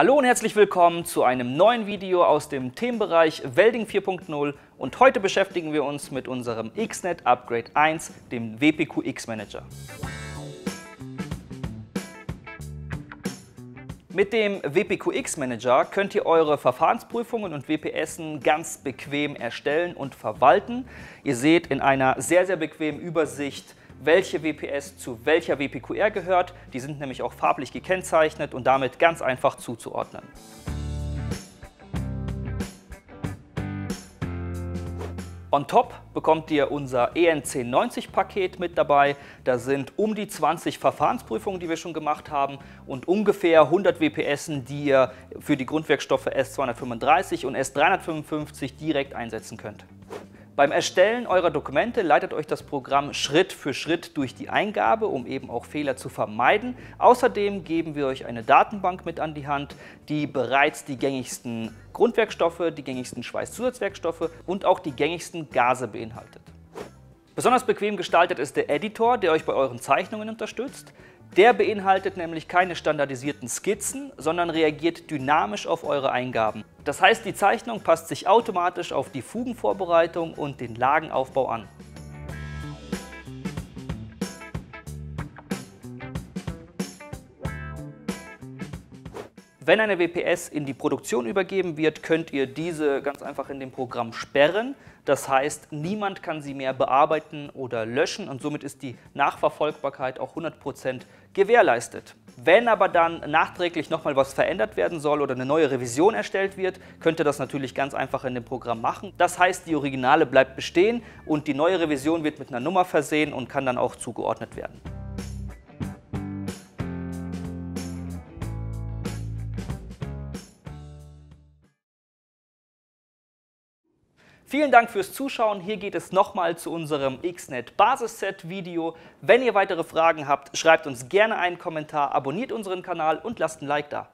Hallo und herzlich willkommen zu einem neuen Video aus dem Themenbereich Welding 4.0 und heute beschäftigen wir uns mit unserem X-Net Upgrade 1, dem WPQX Manager. Mit dem WPQX Manager könnt ihr eure Verfahrensprüfungen und WPSen ganz bequem erstellen und verwalten. Ihr seht in einer sehr bequemen Übersicht, welche WPS zu welcher WPQR gehört. Die sind nämlich auch farblich gekennzeichnet und damit ganz einfach zuzuordnen. On top bekommt ihr unser EN1090-Paket mit dabei. Da sind um die 20 Verfahrensprüfungen, die wir schon gemacht haben und ungefähr 100 WPSen, die ihr für die Grundwerkstoffe S235 und S355 direkt einsetzen könnt. Beim Erstellen eurer Dokumente leitet euch das Programm Schritt für Schritt durch die Eingabe, um eben auch Fehler zu vermeiden. Außerdem geben wir euch eine Datenbank mit an die Hand, die bereits die gängigsten Grundwerkstoffe, die gängigsten Schweißzusatzwerkstoffe und auch die gängigsten Gase beinhaltet. Besonders bequem gestaltet ist der Editor, der euch bei euren Zeichnungen unterstützt. Der beinhaltet nämlich keine standardisierten Skizzen, sondern reagiert dynamisch auf eure Eingaben. Das heißt, die Zeichnung passt sich automatisch auf die Fugenvorbereitung und den Lagenaufbau an. Wenn eine WPS in die Produktion übergeben wird, könnt ihr diese ganz einfach in dem Programm sperren. Das heißt, niemand kann sie mehr bearbeiten oder löschen und somit ist die Nachverfolgbarkeit auch 100% gewährleistet. Wenn aber dann nachträglich nochmal was verändert werden soll oder eine neue Revision erstellt wird, könnt ihr das natürlich ganz einfach in dem Programm machen. Das heißt, die Originale bleibt bestehen und die neue Revision wird mit einer Nummer versehen und kann dann auch zugeordnet werden. Vielen Dank fürs Zuschauen. Hier geht es nochmal zu unserem X-Net Basisset-Video. Wenn ihr weitere Fragen habt, schreibt uns gerne einen Kommentar, abonniert unseren Kanal und lasst ein Like da.